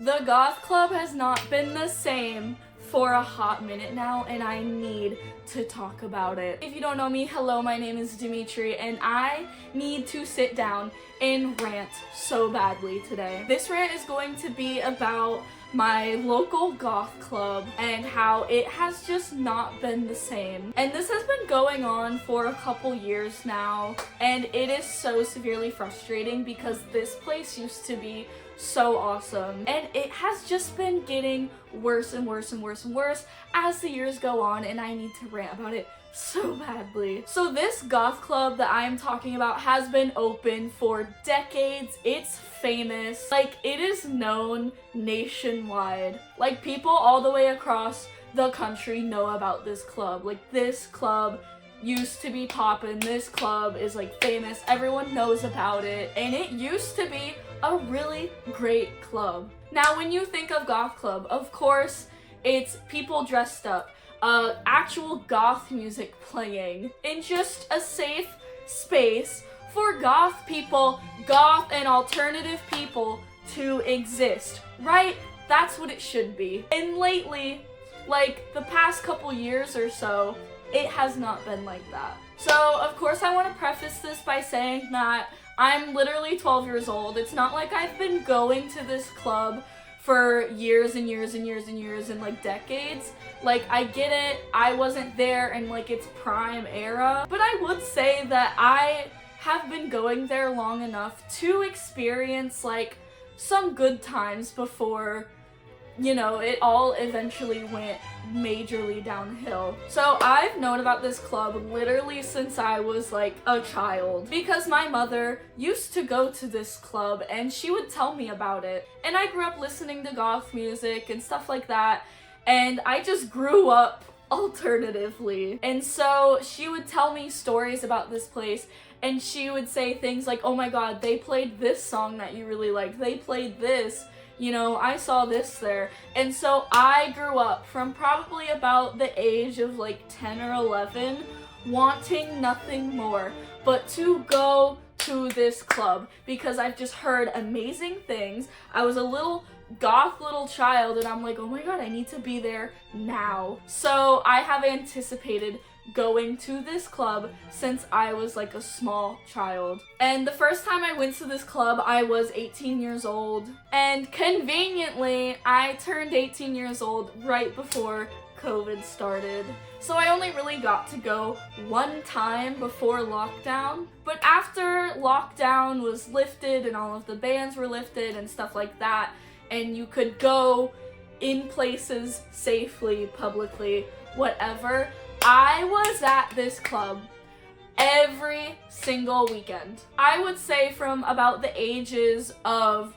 The goth club has not been the same for a hot minute now, and I need to talk about it. If you don't know me, hello, my name is Dimitri, and I need to sit down and rant so badly today. This rant is going to be about my local goth club and how it has just not been the same. And this has been going on for a couple years now, and it is so severely frustrating because this place used to be so awesome, and it has just been getting worse and worse and worse and worse as the years go on, and I need to rant about it so badly. So this goth club that I'm talking about has been open for decades. It's famous. Like, it is known nationwide. Like, people all the way across the country know about this club. Like, this club used to be poppin'. This club is like famous. Everyone knows about it, and it used to be a really great club. Now, when you think of goth club, of course, it's people dressed up, actual goth music playing in just a safe space for goth people, goth and alternative people to exist, right? That's what it should be. And lately, like the past couple years or so, it has not been like that. So, of course, I want to preface this by saying that I'm literally 12 years old. It's not like I've been going to this club for years and years and years and years and like decades. Like, I get it, I wasn't there in like its prime era, but I would say that I have been going there long enough to experience like some good times before, you know, it all eventually went majorly downhill. So I've known about this club literally since I was like a child, because my mother used to go to this club and she would tell me about it. And I grew up listening to goth music and stuff like that, and I just grew up alternatively. And so she would tell me stories about this place, and she would say things like, oh my god, they played this song that you really like, they played this, you know, I saw this there. And so I grew up from probably about the age of like 10 or 11 wanting nothing more but to go to this club because I've just heard amazing things. I was a little goth little child, and I'm like, oh my god, I need to be there now. So I have anticipated going to this club since I was like a small child. And the first time I went to this club, I was 18 years old. And conveniently, I turned 18 years old right before COVID started. So I only really got to go one time before lockdown. But after lockdown was lifted and all of the bans were lifted and stuff like that, and you could go in places safely, publicly, whatever, I was at this club every single weekend. I would say from about the ages of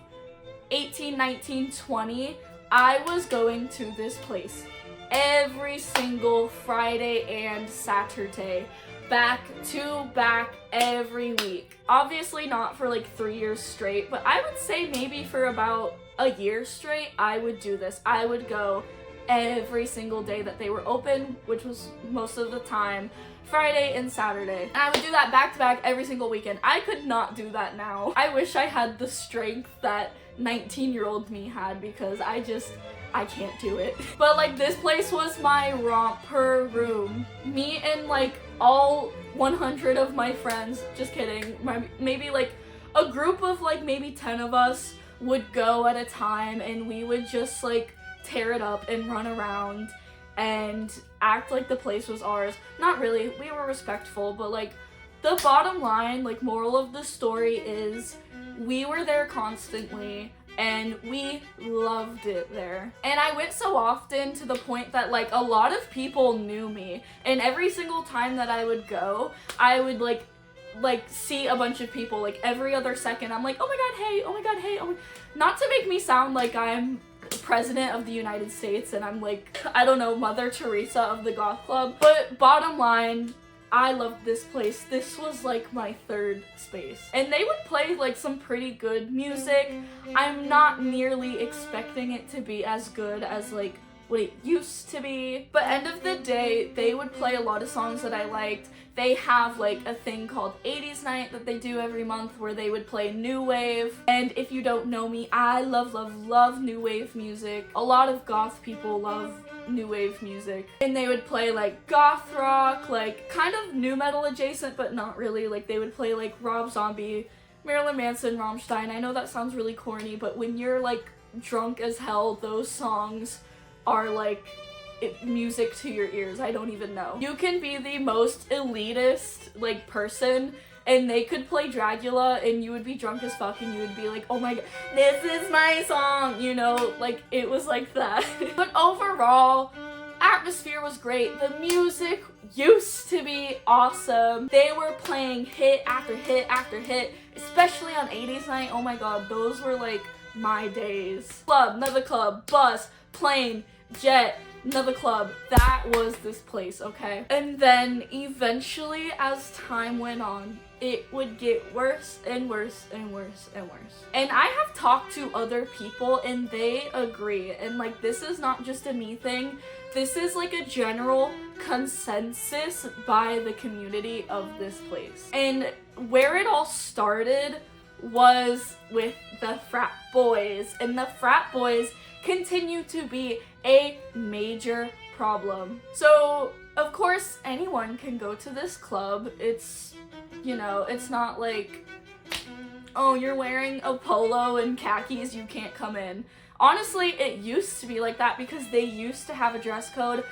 18, 19, 20, I was going to this place every single Friday and Saturday, back to back every week. Obviously not for like 3 years straight, but I would say maybe for about a year straight, I would do this. I would go every single day that they were open, which was most of the time Friday and Saturday. And I would do that back to back every single weekend. I could not do that now. I wish I had the strength that 19-year-old me had, because I can't do it. But like, this place was my romper room. Me and like all 100 of my friends, just kidding, maybe like a group of like maybe 10 of us would go at a time, and we would just like tear it up and run around and act like the place was ours. Not really, we were respectful, but like the bottom line, like moral of the story is we were there constantly and we loved it there. And I went so often to the point that like a lot of people knew me, and every single time that I would go, I would like see a bunch of people like every other second. I'm like, oh my god, hey, oh my god, hey, oh my... Not to make me sound like I'm president of the United States and I'm like, I don't know, Mother Teresa of the goth club, but bottom line, I loved this place. This was like my third space. And they would play like some pretty good music. I'm not nearly expecting it to be as good as like what it used to be. But end of the day, they would play a lot of songs that I liked. They have like a thing called 80s night that they do every month where they would play new wave. And if you don't know me, I love new wave music. A lot of goth people love new wave music. And they would play like goth rock, like kind of nu metal adjacent, but not really. Like they would play like Rob Zombie, Marilyn Manson, Rammstein. I know that sounds really corny, but when you're like drunk as hell, those songs are like music to your ears. I don't even know. You can be the most elitist like person and they could play Dracula and you would be drunk as fuck and you would be like, oh my god, this is my song, you know, like it was like that. But overall, atmosphere was great. The music used to be awesome. They were playing hit after hit after hit, especially on 80s night. Oh my god, those were like my days. Club, another club, bus, plane, jet, another club. That was this place, okay? And then eventually, as time went on, it would get worse and worse and worse and worse. And I have talked to other people and they agree. And like, this is not just a me thing. This is like a general consensus by the community of this place. And where it all started was with the frat boys. And the frat boys continue to be a major problem. So, of course, anyone can go to this club. It's, you know, it's not like, oh, you're wearing a polo and khakis, you can't come in. Honestly, it used to be like that because they used to have a dress code.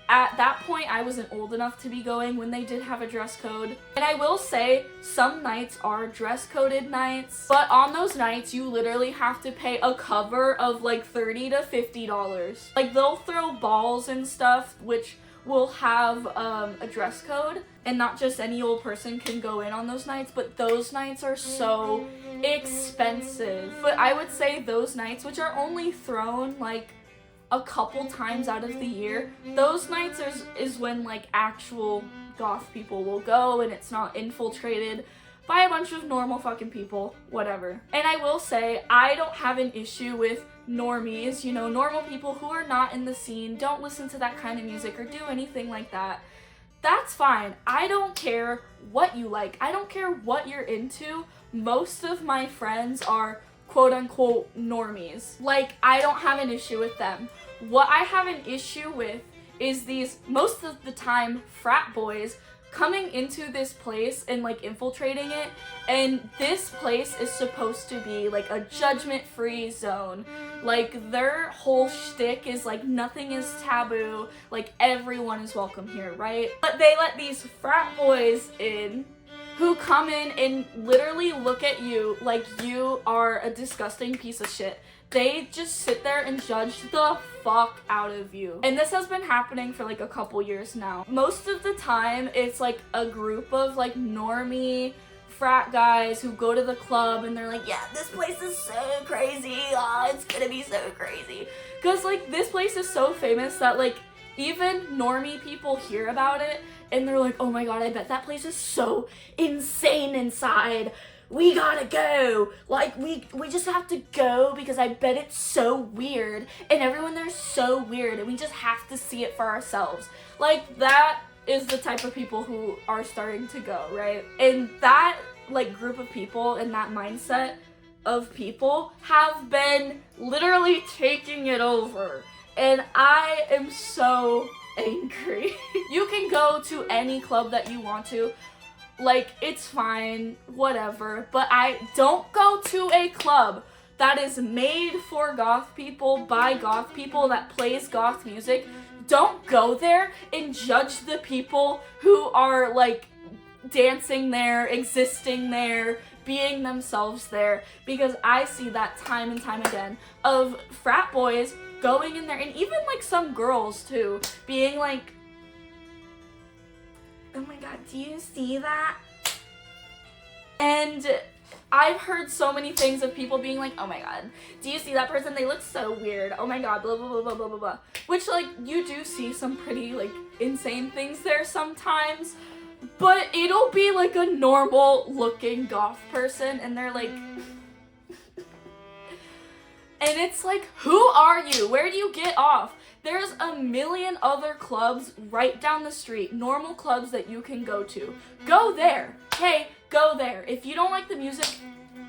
At that point, I wasn't old enough to be going when they did have a dress code. And I will say, some nights are dress coded nights, but on those nights, you literally have to pay a cover of like $30 to $50. Like, they'll throw balls and stuff, which will have a dress code, and not just any old person can go in on those nights, but those nights are so expensive. But I would say those nights, which are only thrown like a couple times out of the year, those nights is when like actual goth people will go and it's not infiltrated by a bunch of normal fucking people, whatever. And I will say, I don't have an issue with normies, you know, normal people who are not in the scene, don't listen to that kind of music or do anything like that. That's fine. I don't care what you like. I don't care what you're into. Most of my friends are quote unquote normies. Like, I don't have an issue with them. What I have an issue with is these, most of the time, frat boys coming into this place and like infiltrating it. And this place is supposed to be like a judgment-free zone. Like, their whole shtick is like nothing is taboo, like everyone is welcome here, right? But they let these frat boys in who come in and literally look at you like you are a disgusting piece of shit. They just sit there and judge the fuck out of you. And this has been happening for like a couple years now. Most of the time, it's like a group of like normie frat guys who go to the club and they're like, yeah, this place is so crazy. Oh, it's gonna be so crazy. Because like this place is so famous that like even normie people hear about it and they're like, oh my god, I bet that place is so insane inside. We gotta go. Like, we just have to go because I bet it's so weird. And everyone there's so weird and we just have to see it for ourselves. Like, that is the type of people who are starting to go, right? And that, like, group of people and that mindset of people have been literally taking it over. And I am so angry. You can go to any club that you want to. Like, it's fine, whatever, but I don't go to a club that is made for goth people, by goth people, that plays goth music. Don't go there and judge the people who are, like, dancing there, existing there, being themselves there, because I see that time and time again of frat boys going in there, and even, like, some girls, too, being like, oh my god, do you see that? And I've heard so many things of people being like, oh my god, do you see that person? They look so weird. Oh my god, blah, blah, blah, blah, blah, blah, blah. Which, like, you do see some pretty, like, insane things there sometimes. But it'll be, like, a normal-looking goth person, and they're like... And it's like, who are you? Where do you get off? There's a million other clubs right down the street, normal clubs that you can go to. Go there. Hey, go there. If you don't like the music,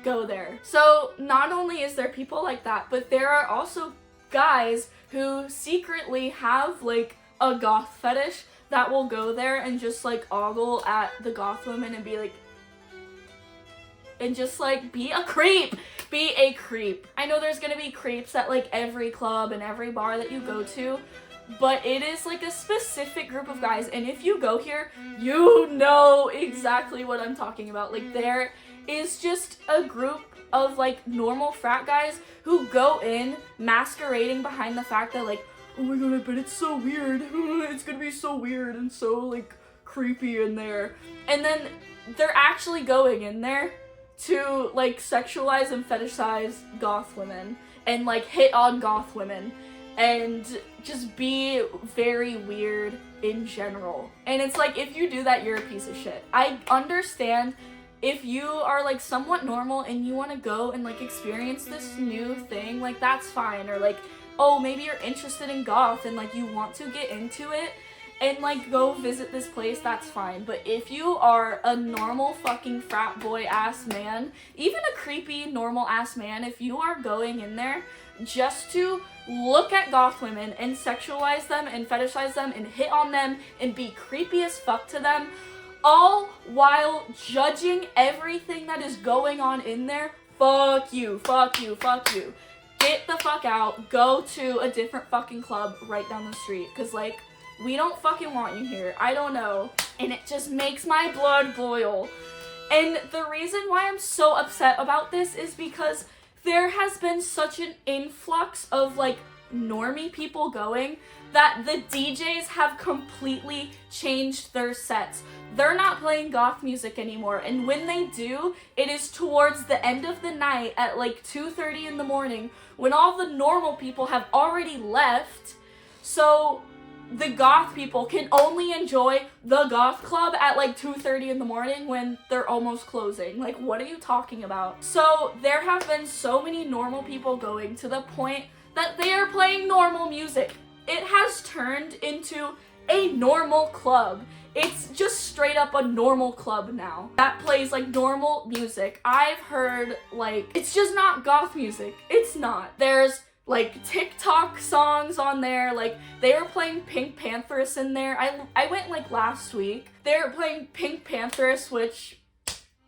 go there. So not only is there people like that, but there are also guys who secretly have like a goth fetish that will go there and just like ogle at the goth women and be like, and just like be a creep. Be a creep. I know there's gonna be creeps at like every club and every bar that you go to, but it is like a specific group of guys, and if you go here, you know exactly what I'm talking about. Like, there is just a group of like normal frat guys who go in masquerading behind the fact that like, oh my god, I bet it's so weird. It's gonna be so weird and so like creepy in there. And then they're actually going in there to like sexualize and fetishize goth women and like hit on goth women and just be very weird in general. And it's like, if you do that, you're a piece of shit. I understand if you are like somewhat normal and you want to go and like experience this new thing, like that's fine. Or like, oh, maybe you're interested in goth and like you want to get into it and like go visit this place, that's fine. But if you are a normal fucking frat boy ass man, even a creepy normal ass man, if you are going in there just to look at goth women and sexualize them and fetishize them and hit on them and be creepy as fuck to them, all while judging everything that is going on in there, fuck you, fuck you, fuck you. Get the fuck out, go to a different fucking club right down the street, cause like, we don't fucking want you here. I don't know. And it just makes my blood boil. And the reason why I'm so upset about this is because there has been such an influx of like normie people going that the DJs have completely changed their sets. They're not playing goth music anymore. And when they do, it is towards the end of the night at like 2:30 in the morning when all the normal people have already left. So the goth people can only enjoy the goth club at like 2:30 in the morning when they're almost closing. Like, what are you talking about? So there have been so many normal people going to the point that they are playing normal music. It has turned into a normal club. It's just straight up a normal club now that plays like normal music. I've heard like, it's just not goth music. It's not. There's like TikTok songs on there. Like, they were playing Pink Pantheress in there. I went like last week. They were playing Pink Pantheress, which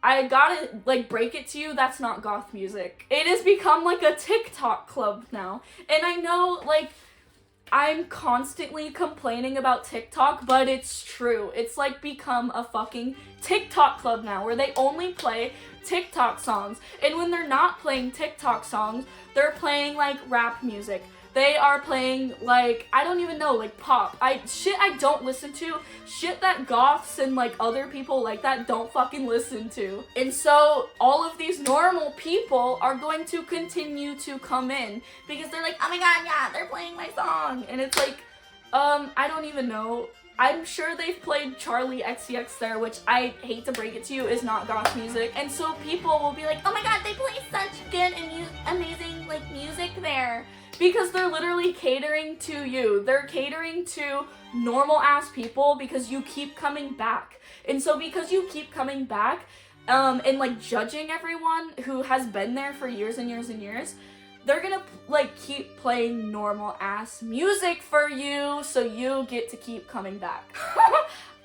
I gotta like break it to you, that's not goth music. It has become like a TikTok club now. And I know like I'm constantly complaining about TikTok, but it's true. It's like become a fucking TikTok club now where they only play TikTok songs. And when they're not playing TikTok songs, they're playing like rap music. They are playing like, I don't even know, like pop. Shit I don't listen to. Shit that goths and like other people like that don't fucking listen to. And so all of these normal people are going to continue to come in because they're like, oh my god, yeah, they're playing my song. And it's like, I don't even know. I'm sure they've played Charlie XCX there, which I hate to break it to you is not goth music. And so people will be like, oh my god, they play such good and amazing like music there. Because they're literally catering to you. They're catering to normal ass people because you keep coming back. And so because you keep coming back and like judging everyone who has been there for years and years and years, they're gonna like keep playing normal ass music for you so you get to keep coming back.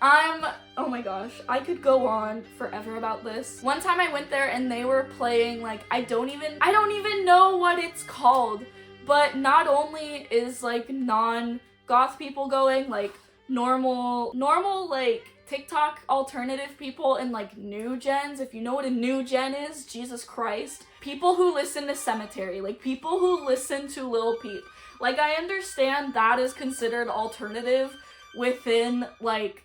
Oh my gosh, I could go on forever about this. One time I went there and they were playing like, I don't even know what it's called. But not only is like non-goth people going, like normal like TikTok alternative people and like new gens, if you know what a new gen is, Jesus Christ. People who listen to Cemetery, like people who listen to Lil Peep. Like, I understand that is considered alternative within like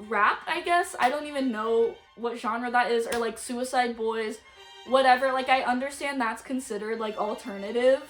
rap, I guess. I don't even know what genre that is, or like Suicide Boys, whatever. Like, I understand that's considered like alternative.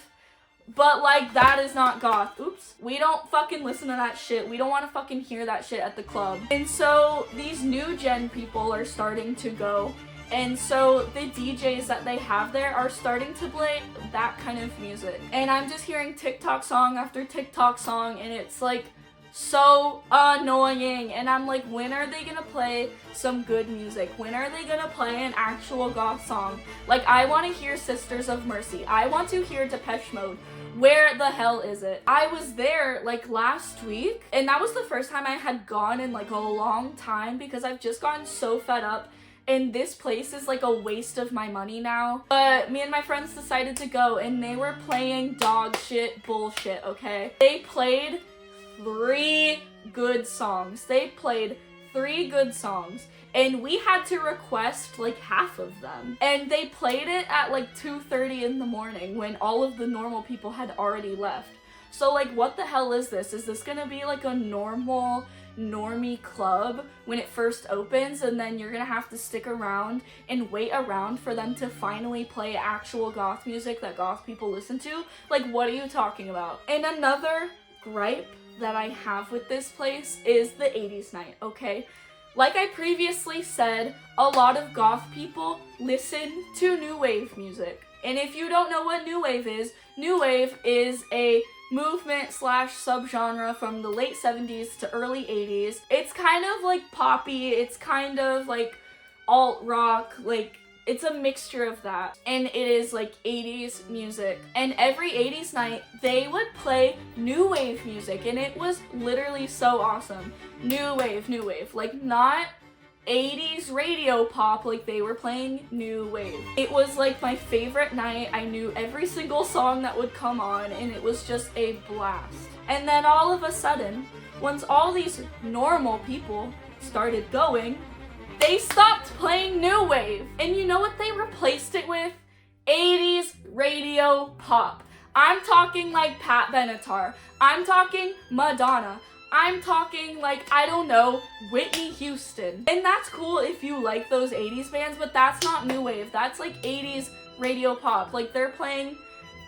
But, like, that is not goth. Oops. We don't fucking listen to that shit. We don't want to fucking hear that shit at the club. And so, these new gen people are starting to go. And so the DJs that they have there are starting to play that kind of music. And I'm just hearing TikTok song after TikTok song, and it's like so annoying. And I'm like, when are they gonna play some good music? When are they gonna play an actual goth song? Like, I want to hear Sisters of Mercy. I want to hear Depeche Mode. Where the hell is it? I was there like last week, and that was the first time I had gone in like a long time, because I've just gotten so fed up, and this place is like a waste of my money now. But me and my friends decided to go, and they were playing dog shit bullshit, okay? They played 3 good songs. They played 3 good songs, and we had to request like half of them. And they played it at like 2:30 in the morning when all of the normal people had already left. So like, what the hell is this? Is this gonna be like a normie club when it first opens, and then you're gonna have to stick around and wait around for them to finally play actual goth music that goth people listen to? Like, what are you talking about? And another gripe that I have with this place is the 80s night, okay? Like I previously said, a lot of goth people listen to new wave music. And if you don't know what new wave is a movement / subgenre from the late 70s to early 80s. It's kind of like poppy, it's kind of like alt rock, like it's a mixture of that. And it is like 80s music. And every 80s night, they would play new wave music, and it was literally so awesome. New wave, like not 80s radio pop, like they were playing new wave. It was like my favorite night. I knew every single song that would come on, and it was just a blast. And then all of a sudden, once all these normal people started going, they stopped playing new wave. And you know what they replaced it with? 80s radio pop. I'm talking like Pat Benatar. I'm talking Madonna. I'm talking like, I don't know, Whitney Houston. And that's cool if you like those 80s bands, but that's not new wave. That's like 80s radio pop. Like they're playing,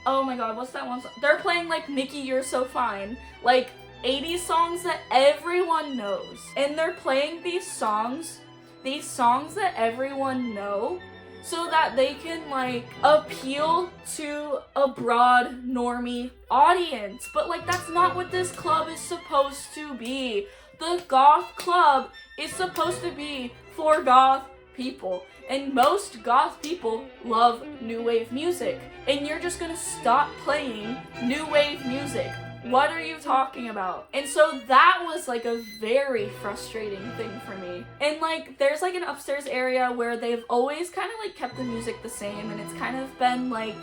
oh my god, what's that one song? They're playing like Mickey, You're So Fine. Like 80s songs that everyone knows. And they're playing these songs that everyone know, so that they can like appeal to a broad normie audience. But like, that's not what this club is supposed to be. The goth club is supposed to be for goth people, and most goth people love new wave music, and you're just gonna stop playing new wave music. What are you talking about? And so that was like a very frustrating thing for me. And like, there's like an upstairs area where they've always kind of like kept the music the same, and it's kind of been like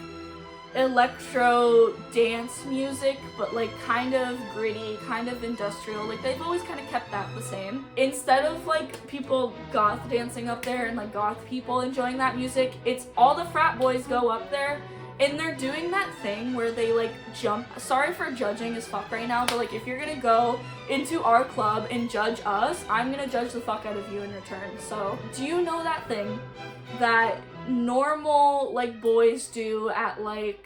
electro dance music, but like kind of gritty, kind of industrial. Like they've always kind of kept that the same. Instead of like people goth dancing up there and like goth people enjoying that music, it's all the frat boys go up there, and they're doing that thing where they like jump. Sorry for judging as fuck right now, but like, if you're gonna go into our club and judge us, I'm gonna judge the fuck out of you in return. So, do you know that thing that normal like boys do at like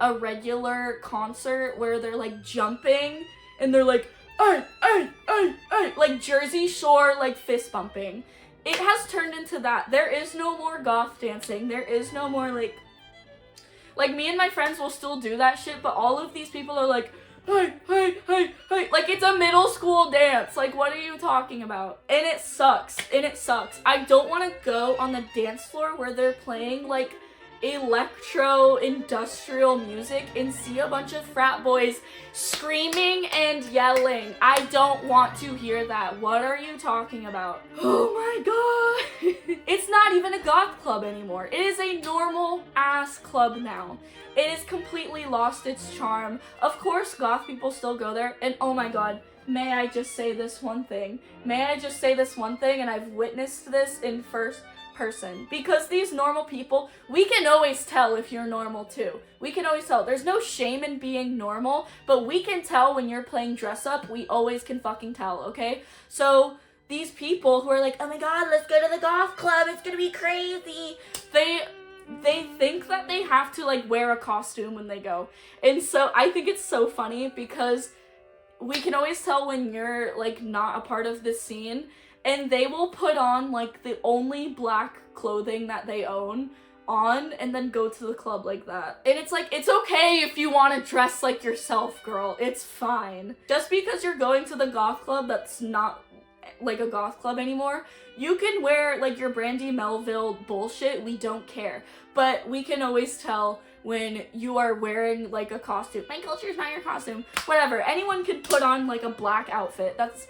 a regular concert where they're like jumping and they're like, ay, like Jersey Shore, like fist bumping? It has turned into that. There is no more goth dancing. There is no more like me and my friends will still do that shit, but all of these people are like, hey, like it's a middle school dance. Like, what are you talking about? And it sucks. I don't want to go on the dance floor where they're playing like electro industrial music and see a bunch of frat boys screaming and yelling. I don't want to hear that. What are you talking about? Oh my god. It's not even a goth club anymore. It is a normal ass club now. It has completely lost its charm. Of course goth people still go there, and oh my god, may I just say this one thing? And I've witnessed this in first person, because these normal people, we can always tell if you're normal too. We can always tell. There's no shame in being normal, but we can tell when you're playing dress up. We always can fucking tell, okay? So these people who are like, oh my god, let's go to the goth club, it's gonna be crazy, they think that they have to like wear a costume when they go. And so I think it's so funny, because we can always tell when you're like not a part of this scene, and they will put on like the only black clothing that they own on and then go to the club like that. And it's like, it's okay if you want to dress like yourself, girl. It's fine. Just because you're going to the goth club that's not like a goth club anymore, you can wear like your Brandy Melville bullshit. We don't care. But we can always tell when you are wearing like a costume. My culture's not your costume. Whatever. Anyone can put on like a black outfit. That's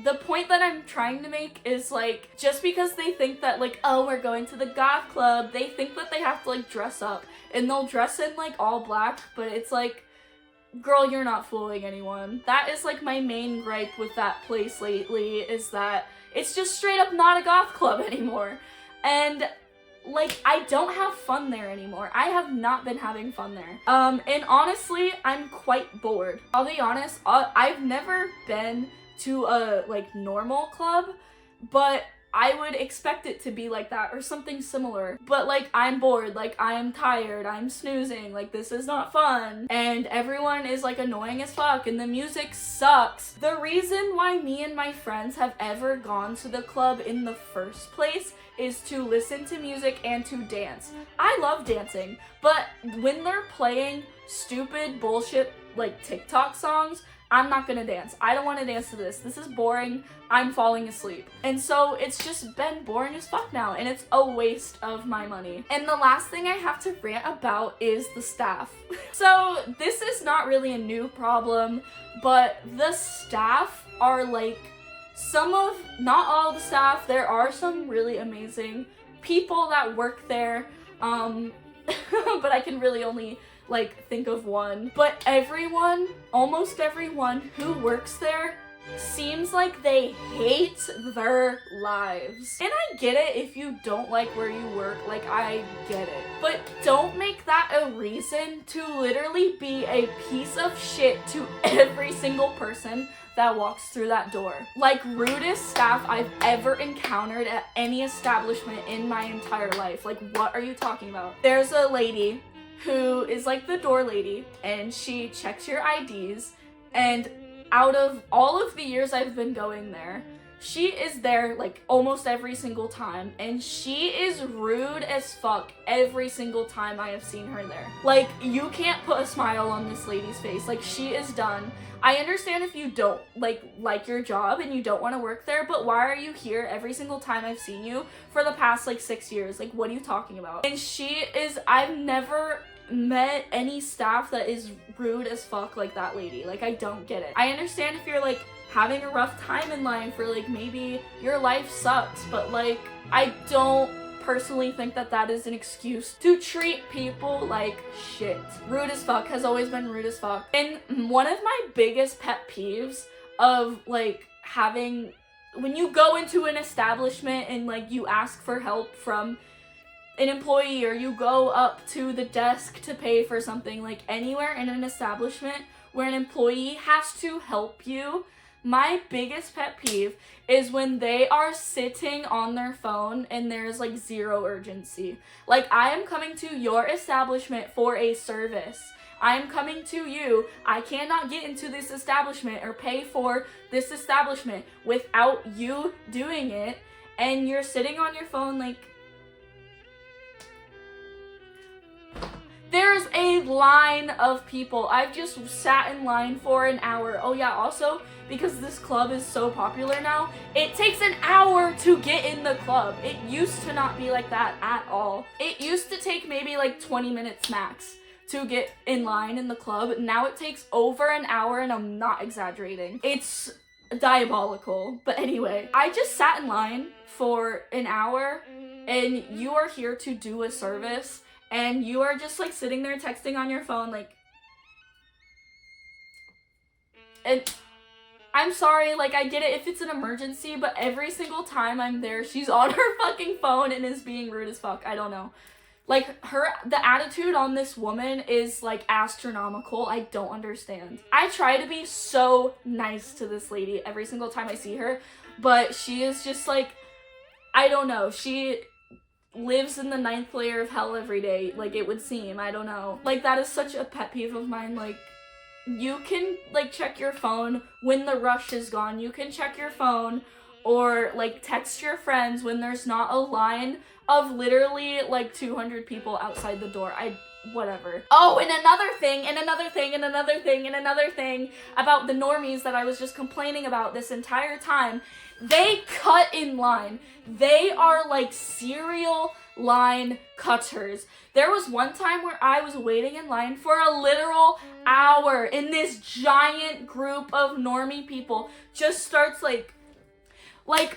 the point that I'm trying to make is like, just because they think that like, oh, we're going to the goth club, they think that they have to like dress up, and they'll dress in like all black, but it's like, girl, you're not fooling anyone. That is like my main gripe with that place lately, is that it's just straight up not a goth club anymore. And like, I don't have fun there anymore. I have not been having fun there. And honestly, I'm quite bored. I'll be honest, I've never been to a like normal club, but I would expect it to be like that or something similar. But like, I'm bored, like I am tired, I'm snoozing, like this is not fun, and everyone is like annoying as fuck, and the music sucks. The reason why me and my friends have ever gone to the club in the first place is to listen to music and to dance. I love dancing, but when they're playing stupid bullshit like TikTok songs, I'm not gonna dance. I don't want to dance to this. This is boring. I'm falling asleep. And so it's just been boring as fuck now, and it's a waste of my money. And the last thing I have to rant about is the staff. So this is not really a new problem, but the staff are like, not all the staff, there are some really amazing people that work there, but I can really only like think of one. But everyone, almost everyone who works there seems like they hate their lives. And I get it if you don't like where you work, like I get it. But don't make that a reason to literally be a piece of shit to every single person that walks through that door. Like, rudest staff I've ever encountered at any establishment in my entire life. Like, what are you talking about? There's a lady who is like the door lady, and she checks your IDs, and out of all of the years I've been going there, she is there like almost every single time, and she is rude as fuck every single time I have seen her there. Like, you can't put a smile on this lady's face. Like, she is done. I understand if you don't like your job and you don't want to work there, but why are you here every single time I've seen you for the past like 6 years? Like, what are you talking about? And I've never met any staff that is rude as fuck like that lady. Like, I don't get it. I understand if you're like having a rough time in life, or like maybe your life sucks, but like, I don't personally think that that is an excuse to treat people like shit. Rude as fuck has always been rude as fuck. And one of my biggest pet peeves of like when you go into an establishment and like you ask for help from an employee, or you go up to the desk to pay for something, like anywhere in an establishment where an employee has to help you, my biggest pet peeve is when they are sitting on their phone and there's like zero urgency. Like, I am coming to your establishment for a service. I am coming to you. I cannot get into this establishment or pay for this establishment without you doing it, and you're sitting on your phone. Like, there's a line of people. I've just sat in line for an hour. Oh yeah, also, because this club is so popular now, it takes an hour to get in the club. It used to not be like that at all. It used to take maybe like 20 minutes max to get in line in the club. Now it takes over an hour, and I'm not exaggerating. It's diabolical. But anyway, I just sat in line for an hour, and you are here to do a service, and you are just like sitting there texting on your phone, like, and I'm sorry, like, I get it if it's an emergency, but every single time I'm there, she's on her fucking phone and is being rude as fuck. I don't know. Like, the attitude on this woman is like astronomical. I don't understand. I try to be so nice to this lady every single time I see her, but she is just like, I don't know. She lives in the 9th layer of hell every day, like it would seem. I don't know. Like, that is such a pet peeve of mine. Like, you can like check your phone when the rush is gone. You can check your phone or like text your friends when there's not a line of literally like 200 people outside the door. Whatever. Oh, and another thing about the normies that I was just complaining about this entire time. They cut in line. They are like serial line cutters. There was one time where I was waiting in line for a literal hour, and this giant group of normie people just starts like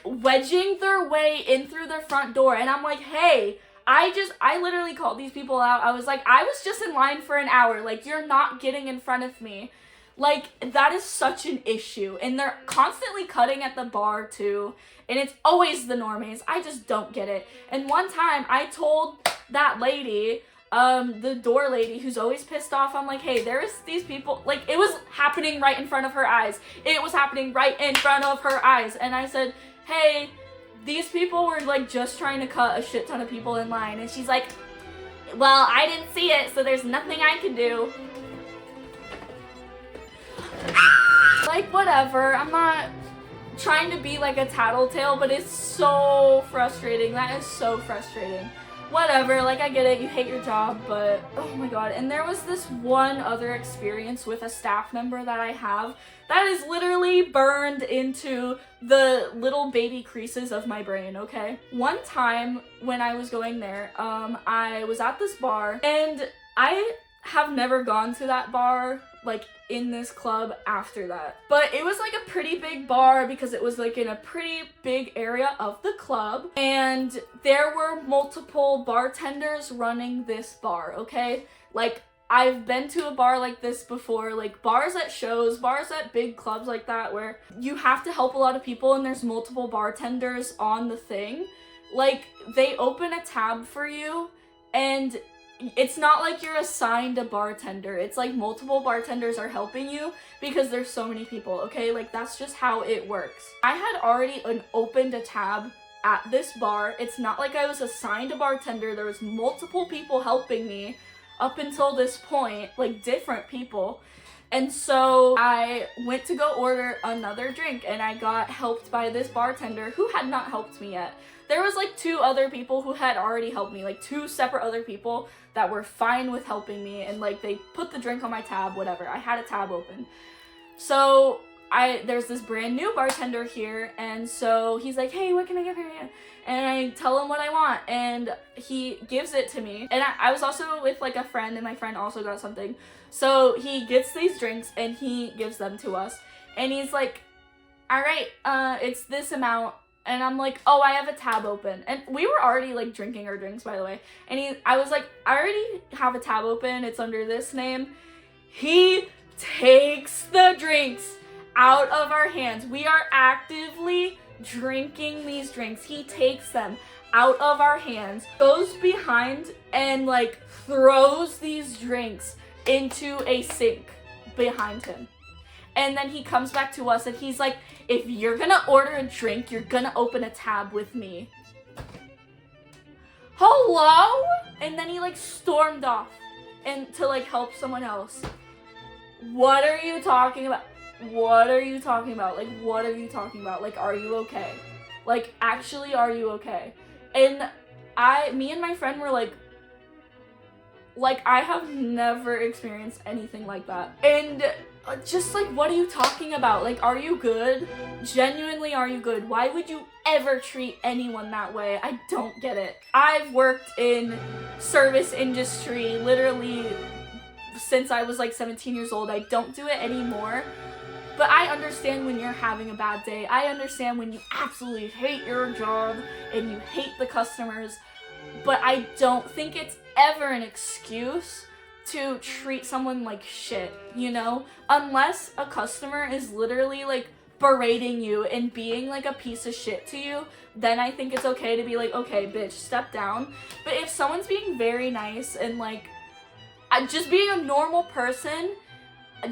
wedging their way in through their front door, and I'm like, hey, I literally called these people out. I was like, I was just in line for an hour. Like, you're not getting in front of me. Like, that is such an issue. And they're constantly cutting at the bar, too. And it's always the normies. I just don't get it. And one time, I told that lady, the door lady, who's always pissed off, I'm like, hey, there's these people. Like, it was happening right in front of her eyes. It was happening right in front of her eyes. And I said, hey, these people were, like, just trying to cut a shit ton of people in line. And she's like, well, I didn't see it, so there's nothing I can do. Like, whatever. I'm not trying to be, like, a tattletale, but it's so frustrating. That is so frustrating. Whatever, like, I get it. You hate your job, but oh my god. And there was this one other experience with a staff member that I have that is literally burned into the little baby creases of my brain, okay? One time when I was going there, I was at this bar, and I have never gone to that bar, like, in this club after that. But it was like a pretty big bar because it was like in a pretty big area of the club, and there were multiple bartenders running this bar, okay? Like, I've been to a bar like this before, like bars at shows, bars at big clubs like that, where you have to help a lot of people and there's multiple bartenders on the thing. Like, they open a tab for you, and it's not like you're assigned a bartender. It's like multiple bartenders are helping you because there's so many people, okay? Like, that's just how it works. I had already opened a tab at this bar. It's not like I was assigned a bartender. There was multiple people helping me up until this point, like different people. And so I went to go order another drink, and I got helped by this bartender who had not helped me yet. There was like 2 other people who had already helped me, like 2 separate other people that were fine with helping me, and like they put the drink on my tab, whatever. I had a tab open. So there's this brand new bartender here, and so he's like, hey, what can I get for you? And I tell him what I want, and he gives it to me. And I was also with like a friend, and my friend also got something. So he gets these drinks and he gives them to us, and he's like, all right, it's this amount. And I'm like, oh, I have a tab open. And we were already like drinking our drinks, by the way. And I was like, I already have a tab open. It's under this name. He takes the drinks out of our hands. We are actively drinking these drinks. He takes them out of our hands, goes behind and like throws these drinks into a sink behind him. And then he comes back to us and he's like, if you're gonna order a drink, you're gonna open a tab with me. Hello? And then he like stormed off and to like help someone else. What are you talking about? What are you talking about? Like, what are you talking about? Like, are you okay? Like, actually, are you okay? And me and my friend were like, I have never experienced anything like that. And just like, what are you talking about? Like, are you good? Genuinely, are you good? Why would you ever treat anyone that way? I don't get it. I've worked in service industry literally since I was like 17 years old. I don't do it anymore. But I understand when you're having a bad day. I understand when you absolutely hate your job and you hate the customers. But I don't think it's ever an excuse to treat someone like shit, you know? Unless a customer is literally like berating you and being like a piece of shit to you, then I think it's okay to be like, okay, bitch, step down. But if someone's being very nice and like just being a normal person,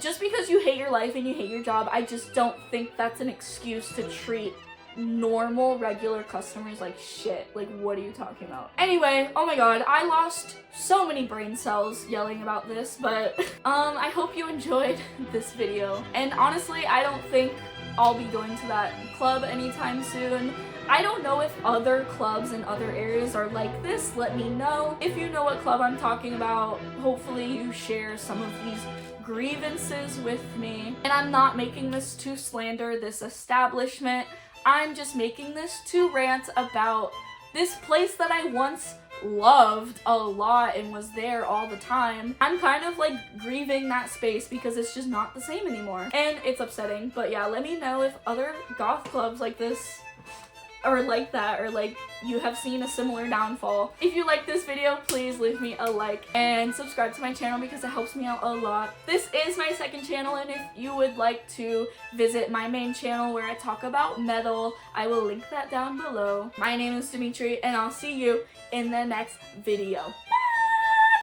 just because you hate your life and you hate your job, I just don't think that's an excuse to treat normal, regular customers like shit. Like, what are you talking about? Anyway, oh my god, I lost so many brain cells yelling about this, but I hope you enjoyed this video. And honestly, I don't think I'll be going to that club anytime soon. I don't know if other clubs in other areas are like this. Let me know. If you know what club I'm talking about, hopefully you share some of these grievances with me. And I'm not making this to slander this establishment. I'm just making this to rant about this place that I once loved a lot and was there all the time. I'm kind of like grieving that space because it's just not the same anymore. And it's upsetting. But yeah, let me know if other goth clubs like this or like that, or like you have seen a similar downfall. If you like this video, please leave me a like and subscribe to my channel because it helps me out a lot. This is my second channel, and if you would like to visit my main channel where I talk about metal, I will link that down below. My name is Dimitri, and I'll see you in the next video.